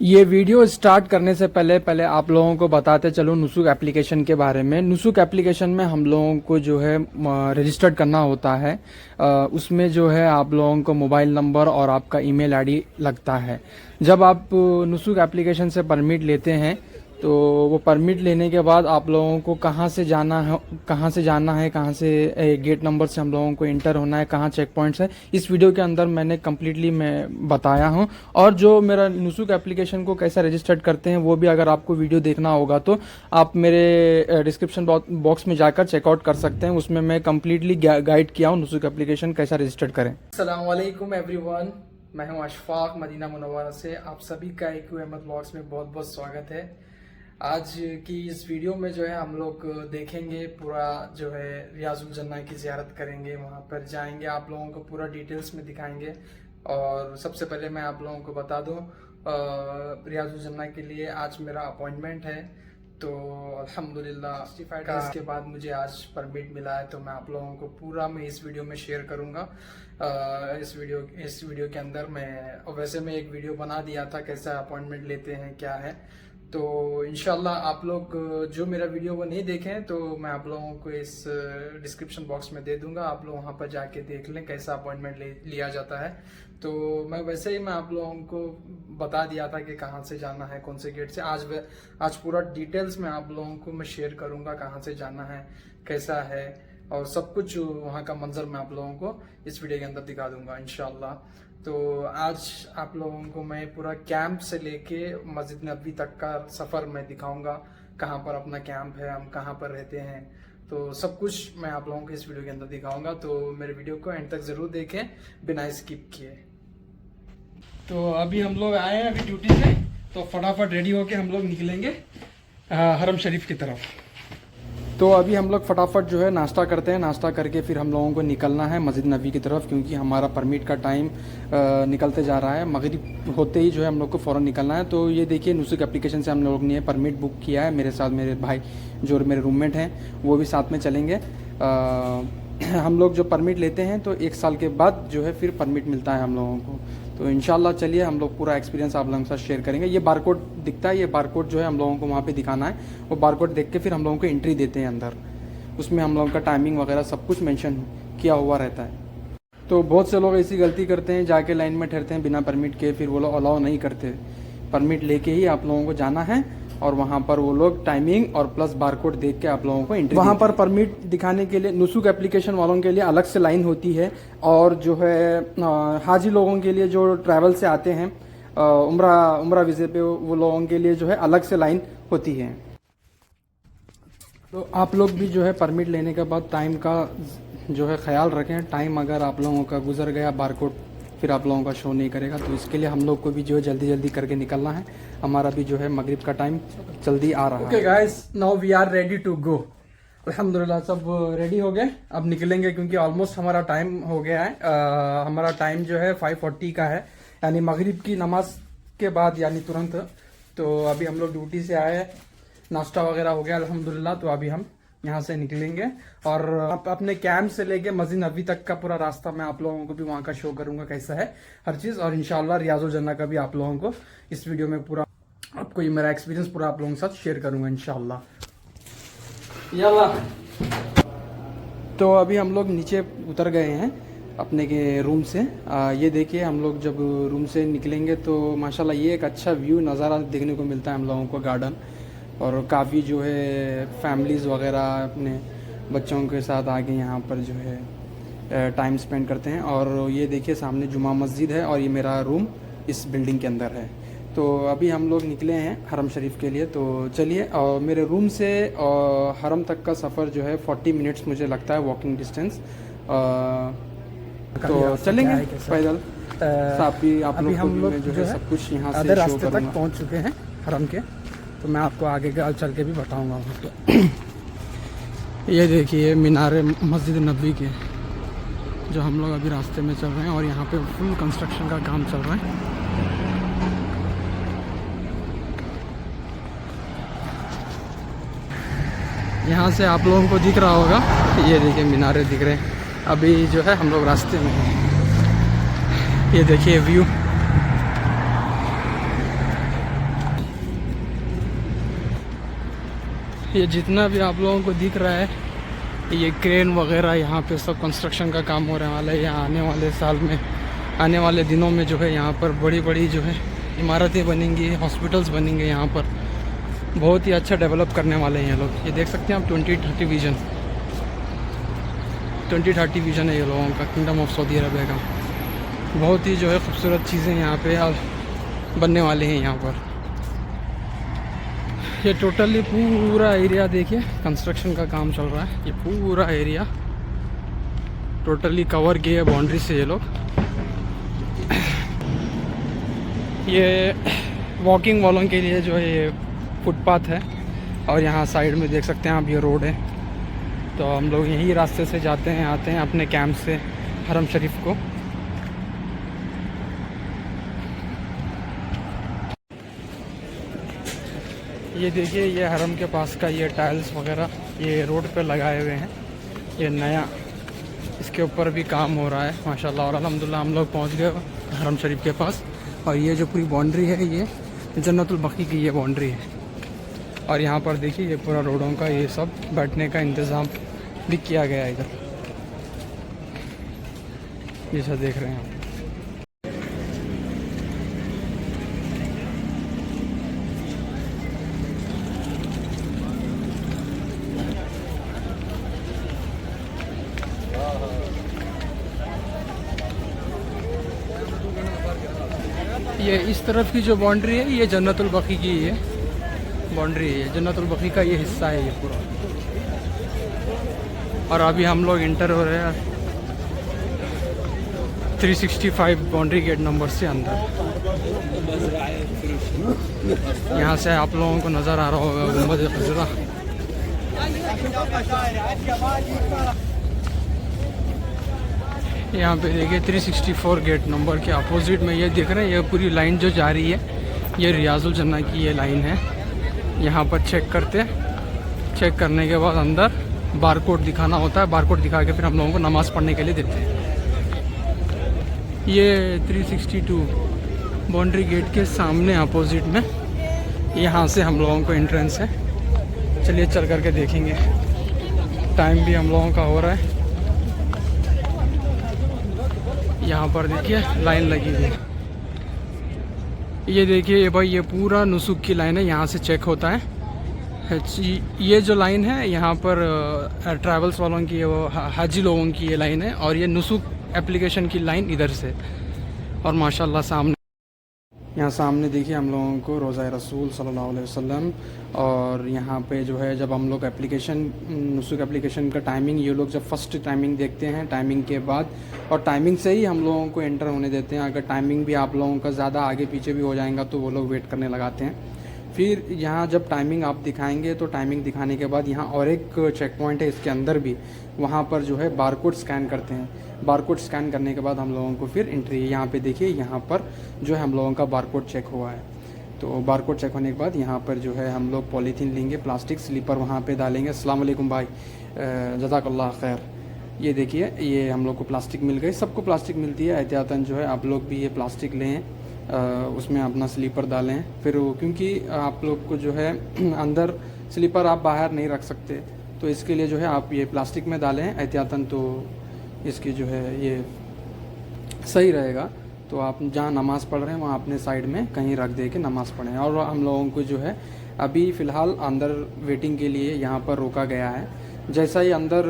ये video start करने से पहले पहले आप लोगों को बताते चलो नुसुक एप्लीकेशन के बारे में। नुसुक एप्लीकेशन में हम लोगों को जो है रजिस्टर्ड करना होता है। उसमें जो है आप लोगों को मोबाइल नंबर और आपका ईमेल आईडी लगता है। जब आप नुसुक एप्लीकेशन से परमिट लेते हैं तो वो परमिट लेने के बाद आप लोगों को कहाँ से जाना है, कहाँ से गेट नंबर से हम लोगों को इंटर होना है, कहाँ चेक पॉइंट्स है, इस वीडियो के अंदर मैंने कम्प्लीटली मैं बताया हूँ। और जो मेरा नुसुक एप्लीकेशन को कैसा रजिस्टर्ड करते हैं वो भी अगर आपको वीडियो देखना होगा तो आप मेरे डिस्क्रिप्शन बॉक्स में जाकर चेकआउट कर सकते हैं। उसमें मैं कम्प्लीटली गाइड किया हूँ नुसुक एप्लीकेशन कैसा रजिस्टर्ड करें। अस्सलाम वालेकुम एवरीवन, मैं हूँ अशफाक मदीना मुनव्वरा से। आप सभी का AQ अहमद व्लॉग्स में बहुत बहुत स्वागत है। आज की इस वीडियो में जो है हम लोग देखेंगे पूरा जो है रियाजुल जन्ना की ज़ियारत करेंगे, वहाँ पर जाएंगे, आप लोगों को पूरा डिटेल्स में दिखाएंगे। और सबसे पहले मैं आप लोगों को बता दूं रियाजुल जन्ना के लिए आज मेरा अपॉइंटमेंट है। तो अल्हम्दुलिल्लाह 65 डेज़ के बाद मुझे आज परमिट मिला है। तो मैं आप लोगों को पूरा मैं इस वीडियो में शेयर करूँगा। इस वीडियो के अंदर वैसे मैं एक वीडियो बना दिया था कैसा अपॉइंटमेंट लेते हैं क्या है। तो इंशाल्लाह आप लोग जो मेरा वीडियो वो नहीं देखें तो मैं आप लोगों को इस डिस्क्रिप्शन बॉक्स में दे दूंगा, आप लोग वहाँ पर जाके देख लें कैसा अपॉइंटमेंट लिया जाता है। तो मैं आप लोगों को बता दिया था कि कहाँ से जाना है, कौन से गेट से। आज पूरा डिटेल्स में आप लोगों को मैं शेयर करूँगा, कहाँ से जाना है, कैसा है, और सब कुछ वहाँ का मंजर मैं आप लोगों को इस वीडियो के अंदर दिखा दूंगा इंशाल्लाह। तो आज आप लोगों को मैं पूरा कैंप से लेके मस्जिद नबवी तक का सफ़र मैं दिखाऊंगा, कहाँ पर अपना कैंप है, हम कहाँ पर रहते हैं, तो सब कुछ मैं आप लोगों को इस वीडियो के अंदर दिखाऊंगा। तो मेरे वीडियो को एंड तक ज़रूर देखें बिना स्किप किए। तो अभी हम लोग आए हैं अभी ड्यूटी से, तो फटाफट रेडी होके हम लोग निकलेंगे हरम शरीफ की तरफ। तो अभी हम लोग फटाफट जो है नाश्ता करते हैं, नाश्ता करके फिर हम लोगों को निकलना है मस्जिद नबी की तरफ, क्योंकि हमारा परमिट का टाइम निकलते जा रहा है। मगरिब होते ही जो है हम लोग को फ़ौरन निकलना है। तो ये देखिए नुसुक एप्लीकेशन से हम लोग ने परमिट बुक किया है। मेरे साथ मेरे भाई जो मेरे रूममेट हैं वो भी साथ में चलेंगे। हम लोग जो परमिट लेते हैं तो 1 साल के बाद जो है फिर परमिट मिलता है हम लोगों को। तो इंशाल्लाह चलिए हम लोग पूरा एक्सपीरियंस आप लोगों के साथ शेयर करेंगे। ये बारकोड दिखता है, ये बारकोड जो है हम लोगों को वहाँ पे दिखाना है। वो बारकोड देख के फिर हम लोगों को एंट्री देते हैं अंदर। उसमें हम लोगों का टाइमिंग वगैरह सब कुछ मेंशन किया हुआ रहता है। तो बहुत से लोग ऐसी गलती करते हैं, जाके लाइन में ठहरते हैं बिना परमिट के, फिर वो लोग अलाउ नहीं करते। परमिट लेके ही आप लोगों को जाना है और वहाँ पर वो लोग टाइमिंग और प्लस बारकोड देख के आप लोगों को एंट्री। वहाँ पर परमिट दिखाने के लिए नुसुक एप्लीकेशन वालों के लिए अलग से लाइन होती है, और जो है हाजी लोगों के लिए जो ट्रैवल से आते हैं उम्रा वीज़े पे, वो लोगों के लिए जो है अलग से लाइन होती है। तो आप लोग भी जो है परमिट लेने के बाद टाइम का जो है ख्याल रखें। टाइम अगर आप लोगों का गुजर गया, बारकोड फिर आप लोगों का शो नहीं करेगा। तो इसके लिए हम लोग को भी जो है जल्दी जल्दी करके निकलना है। हमारा भी जो है मगरिब का टाइम जल्दी आ रहा है। Okay guys, now we are ready to go. अल्हम्दुलिल्लाह सब रेडी हो गए, अब निकलेंगे क्योंकि ऑलमोस्ट हमारा टाइम हो गया है। हमारा टाइम जो है 5:40 का है, यानी मगरिब की नमाज के बाद, यानी तुरंत। तो अभी हम लोग ड्यूटी से आए, नाश्ता वगैरह हो गया अल्हम्दुलिल्लाह। तो अभी हम यहाँ से निकलेंगे और अपने कैंप से लेके मस्जिद नबी तक का पूरा रास्ता मैं आप लोगों को भी वहाँ का शो करूँगा कैसा है हर चीज़। और इंशाल्लाह रियाजुल जन्ना का भी आप लोगों को इस वीडियो में पूरा आपको ये मेरा एक्सपीरियंस पूरा आप लोगों के साथ शेयर करूँगा इंशाल्लाह। याल्ला, तो अभी हम लोग नीचे उतर गए हैं अपने के रूम से। ये देखिए हम लोग जब रूम से निकलेंगे तो माशाल्लाह ये एक अच्छा व्यू नज़ारा देखने को मिलता है हम लोगों को, गार्डन। और काफ़ी जो है फैमिलीज़ वगैरह अपने बच्चों के साथ आके यहाँ पर जो है टाइम स्पेंड करते हैं। और ये देखिए सामने जुमा मस्जिद है और ये मेरा रूम इस बिल्डिंग के अंदर है। तो अभी हम लोग निकले हैं हरम शरीफ के लिए। तो चलिए, और मेरे रूम से हरम तक का सफ़र जो है 40 मिनट्स मुझे लगता है वॉकिंग डिस्टेंस। तो चलेंगे पैदल। साथ भी आप लोग जो है सब कुछ यहाँ से रास्ते तक पहुँच चुके हैं हरम के। तो मैं आपको आगे चल के भी बताऊंगा उसको। ये देखिए मीनारे मस्जिद नबी के, जो हम लोग अभी रास्ते में चल रहे हैं, और यहाँ पे फुल कंस्ट्रक्शन का काम चल रहा है। यहाँ से आप लोगों को दिख रहा होगा, ये देखिए मीनारे दिख रहे हैं। अभी जो है हम लोग रास्ते में हैं। ये देखिए व्यू, ये जितना भी आप लोगों को दिख रहा है ये क्रेन वगैरह यहाँ पे सब कंस्ट्रक्शन का काम होने वाला है। यहाँ आने वाले साल में, आने वाले दिनों में जो है यहाँ पर बड़ी बड़ी जो है इमारतें बनेंगी, हॉस्पिटल्स बनेंगे। यहाँ पर बहुत ही अच्छा डेवलप करने वाले हैं ये लोग। ये देख सकते हैं आप 2030 विज़न, 2030 विज़न है ये लोगों का, किंगडम ऑफ सऊदी अरबिया का। बहुत ही जो है खूबसूरत चीज़ें यहाँ पे बनने वाले हैं यहाँ पर। ये टोटली पूरा एरिया देखिए कंस्ट्रक्शन का काम चल रहा है। ये पूरा एरिया टोटली कवर किए बाउंड्री से ये लोग। ये वॉकिंग वालों के लिए जो है ये फुटपाथ है और यहाँ साइड में देख सकते हैं आप ये रोड है। तो हम लोग यही रास्ते से जाते हैं आते हैं अपने कैंप से हरम शरीफ को। ये देखिए ये हरम के पास का ये टाइल्स वगैरह ये रोड पे लगाए हुए हैं। ये नया इसके ऊपर भी काम हो रहा है माशाल्लाह। और अल्हम्दुलिल्लाह हम लोग पहुंच गए हरम शरीफ के पास। और ये जो पूरी बाउंड्री है ये जन्नतुल बकी की ये बाउंड्री है। और यहाँ पर देखिए ये पूरा रोडों का ये सब बैठने का इंतज़ाम भी किया गया है इधर, जैसा देख रहे हैं आप। ये इस तरफ की जो बाउंड्री है ये जन्नतुल बकी की है बाउंड्री है। जन्नतुल बकी का ये हिस्सा है ये पूरा। और अभी हम लोग इंटर हो रहे हैं 365 बाउंड्री गेट नंबर से अंदर। यहाँ से आप लोगों को नज़र आ रहा होगा गुंबद खज़रा। यहाँ पे देखिए 364 गेट नंबर के अपोजिट में ये देख रहे हैं ये पूरी लाइन जो जा रही है ये रियाजुल जन्ना की ये लाइन है। यहाँ पर चेक करने के बाद अंदर बारकोड दिखाना होता है। बारकोड दिखा के फिर हम लोगों को नमाज़ पढ़ने के लिए देते हैं। ये 362 बाउंड्री गेट के सामने अपोजिट में यहाँ से हम लोगों को एंट्रेंस है। चलिए चल करके देखेंगे। टाइम भी हम लोगों का हो रहा है। यहाँ पर देखिए लाइन लगी हुई है। ये देखिए ये भाई ये पूरा नुसुक की लाइन है। यहाँ से चेक होता है। ये जो लाइन है यहाँ पर ट्रैवल्स वालों की वो हाजी लोगों की ये लाइन है। और ये नुसुक एप्लीकेशन की लाइन इधर से। और माशाल्लाह सामने यहाँ सामने देखिए हम लोगों को रोज़ा रसूल सल्लल्लाहु अलैहि वसल्लम। और यहाँ पे जो है जब हम लोग एप्लीकेशन नुसुक एप्लीकेशन का टाइमिंग ये लोग जब फर्स्ट टाइमिंग देखते हैं टाइमिंग के बाद और टाइमिंग से ही हम लोगों को एंटर होने देते हैं। अगर टाइमिंग भी आप लोगों का ज़्यादा आगे पीछे भी हो जाएगा तो वो लोग वेट करने लगाते हैं। फिर यहाँ जब टाइमिंग आप दिखाएंगे तो टाइमिंग दिखाने के बाद यहाँ और एक चेक पॉइंट है इसके अंदर भी, वहाँ पर जो है बारकोड स्कैन करते हैं। बारकोड स्कैन करने के बाद हम लोगों को फिर एंट्री है। यहाँ पे देखिए यहाँ पर जो है हम लोगों का बारकोड चेक हुआ है। तो बारकोड चेक होने के बाद यहाँ पर जो है हम लोग पॉलीथीन लेंगे, प्लास्टिक स्लीपर वहाँ पे डालेंगे। अस्सलाम वालेकुम भाई, जज़ाकल्लाह खैर। ये देखिए ये हम लोग को प्लास्टिक मिल गई। सबको प्लास्टिक मिलती है। एहतियातन जो है आप लोग भी ये प्लास्टिक लें, उसमें अपना स्लीपर डालें। फिर क्योंकि आप लोग को जो है अंदर स्लीपर आप बाहर नहीं रख सकते, तो इसके लिए जो है आप ये प्लास्टिक में डालें एहतियातन, तो इसकी जो है ये सही रहेगा। तो आप जहाँ नमाज़ पढ़ रहे हैं वहाँ अपने साइड में कहीं रख दे के नमाज़ पढ़ें। और हम लोगों को जो है अभी फ़िलहाल अंदर वेटिंग के लिए यहाँ पर रोका गया है। जैसा ही अंदर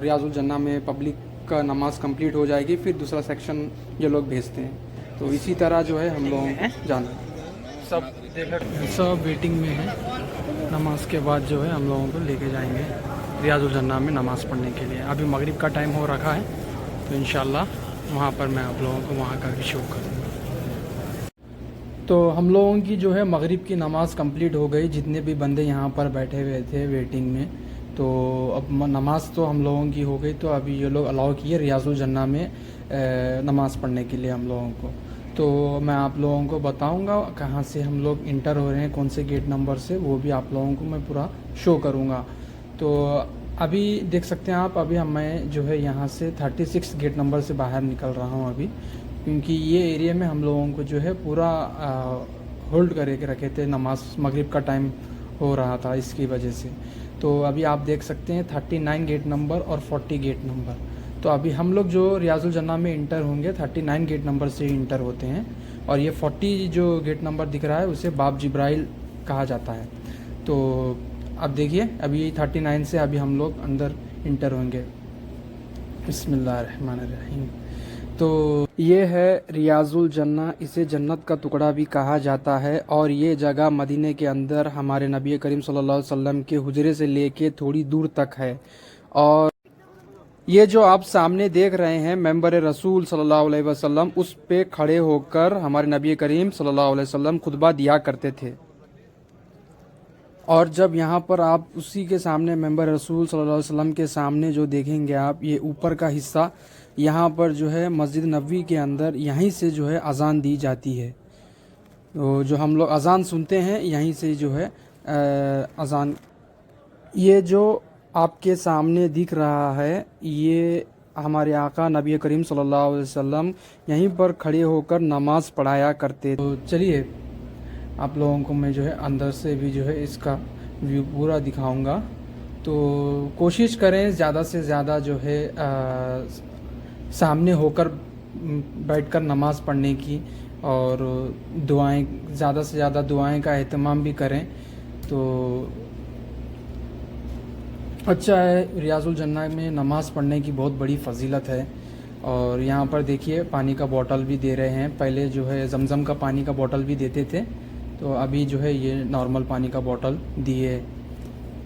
रियाजुल जन्ना में पब्लिक का नमाज़ कंप्लीट हो जाएगी फिर दूसरा सेक्शन ये लोग भेजते हैं। तो इसी तरह जो है हम लोगों को जाना सब वेटिंग में है। नमाज के बाद जो है हम लोगों को लेके जाएंगे रियाजुल जन्ना में नमाज़ पढ़ने के लिए। अभी मगरिब का टाइम हो रखा है तो इंशाल्लाह वहाँ पर मैं आप लोगों को वहाँ का भी शो करूँगा। तो हम लोगों की जो है मगरिब की नमाज़ कंप्लीट हो गई। जितने भी बंदे यहाँ पर बैठे हुए थे वेटिंग में, तो अब नमाज़ तो हम लोगों की हो गई। तो अभी ये लोग अलाउ किए रियाजुल जन्ना में नमाज़ पढ़ने के लिए हम लोगों को। तो मैं आप लोगों को बताऊंगा कहाँ से हम लोग इंटर हो रहे हैं, कौन से गेट नंबर से, वो भी आप लोगों को मैं पूरा शो करूंगा। तो अभी देख सकते हैं आप, अभी मैं जो है यहाँ से 36 गेट नंबर से बाहर निकल रहा हूँ अभी, क्योंकि ये एरिया में हम लोगों को जो है पूरा होल्ड करके रखे थे। नमाज मगरिब का टाइम हो रहा था इसकी वजह से। तो अभी आप देख सकते हैं 39 गेट नंबर और 40 गेट नंबर। तो अभी हम लोग जो रियाजुल जन्ना में इंटर होंगे 39 गेट नंबर से ही इंटर होते हैं, और ये 40 जो गेट नंबर दिख रहा है उसे बाब जिब्राइल कहा जाता है। तो अब देखिए अभी 39 से अभी हम लोग अंदर इंटर होंगे। बिस्मिल्लाहिर्रहमानिर्रहीम। तो ये है रियाजुल जन्ना, इसे जन्नत का टुकड़ा भी कहा जाता है, और ये जगह मदीने के अंदर हमारे नबी करीम सल्लल्लाहु अलैहि वसल्लम के हुजरे से लेके थोड़ी दूर तक है। और ये जो आप सामने देख रहे हैं मेंबर रसूल सल्लल्लाहु अलैहि वसल्लम, उस पे खड़े होकर हमारे नबी करीम सल्लल्लाहु अलैहि वसल्लम खुतबा दिया करते थे। और जब यहाँ पर आप उसी के सामने मेंबर रसूल सल्लल्लाहु अलैहि वसल्लम के सामने जो देखेंगे आप, ये ऊपर का हिस्सा, यहाँ पर जो है मस्जिद नबवी के अंदर यहीं से जो है अज़ान दी जाती है। तो जो हम लोग अज़ान सुनते हैं यहीं से जो है अज़ान। ये जो आपके सामने दिख रहा है ये हमारे आका नबी करीम सल्लल्लाहु अलैहि वसल्लम यहीं पर खड़े होकर नमाज़ पढ़ाया करते। तो चलिए आप लोगों को मैं जो है अंदर से भी जो है इसका व्यू पूरा दिखाऊंगा। तो कोशिश करें ज़्यादा से ज़्यादा जो है सामने होकर बैठकर नमाज़ पढ़ने की, और दुआएं ज़्यादा से ज़्यादा दुआएं का एहतमाम भी करें। तो अच्छा है, रियाजुल जन्ना में नमाज़ पढ़ने की बहुत बड़ी फजीलत है। और यहाँ पर देखिए पानी का बोतल भी दे रहे हैं, पहले जो है जमज़म का पानी का बोतल भी देते थे, तो अभी जो है ये नॉर्मल पानी का बोतल दिए।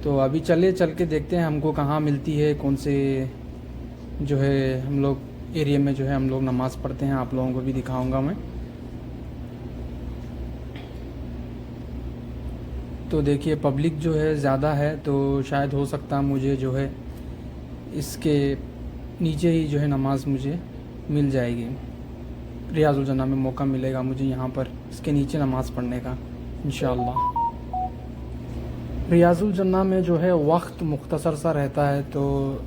तो अभी चल के देखते हैं हमको कहाँ मिलती है, कौन से जो है हम लोग एरिया में जो है हम लोग नमाज़ पढ़ते हैं, आप लोगों को भी दिखाऊंगा मैं। तो देखिए पब्लिक जो है ज़्यादा है, तो शायद हो सकता मुझे जो है इसके नीचे ही जो है नमाज़ मुझे मिल जाएगी। रियाजुल जन्ना में मौका मिलेगा मुझे यहाँ पर इसके नीचे नमाज़ पढ़ने का इंशाअल्लाह। रियाजुल जन्ना में जो है वक्त मुख्तसर सा रहता है, तो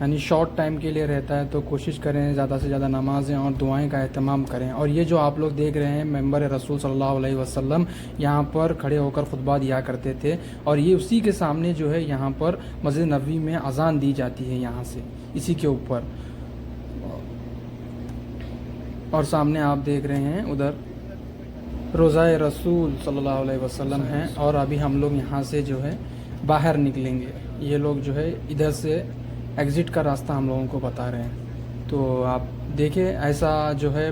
यानी शॉर्ट टाइम के लिए रहता है, तो कोशिश करें ज़्यादा से ज़्यादा नमाज़ें और दुआएं का एहतमाम करें। और ये जो आप लोग देख रहे हैं मेंबर रसूल सल्लल्लाहु अलैहि वसल्लम यहाँ पर खड़े होकर खुतबा दिया करते थे, और ये उसी के सामने जो है यहाँ पर मस्जिद नबवी में अज़ान दी जाती है यहाँ से, इसी के ऊपर। और सामने आप देख रहे हैं उधर रोज़ाए रसूल सल्लल्लाहु अलैहि वसल्लम हैं, और अभी हम लोग यहाँ से जो है बाहर निकलेंगे। ये लोग जो है इधर से एग्ज़िट का रास्ता हम लोगों को बता रहे हैं। तो आप देखिए ऐसा जो है,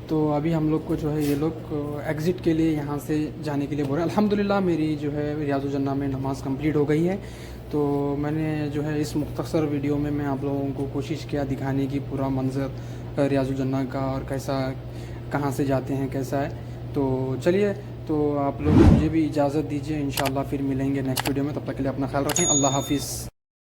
तो अभी हम लोग को जो है ये लोग एग्ज़िट के लिए यहाँ से जाने के लिए बोल रहे हैं। अल्हम्दुलिल्लाह मेरी जो है रियाजुल जन्ना में नमाज़ कंप्लीट हो गई है। तो मैंने जो है इस मुख्तसर वीडियो में मैं आप लोगों को कोशिश किया दिखाने की पूरा मंज़र रियाजुल जन्ना का, और कैसा कहाँ से जाते हैं कैसा है। तो चलिए, तो आप लोग मुझे भी इजाज़त दीजिए, इंशाअल्लाह फिर मिलेंगे नेक्स्ट वीडियो में। तब तक के लिए अपना ख्याल रखें। अल्लाह हाफ़िज़।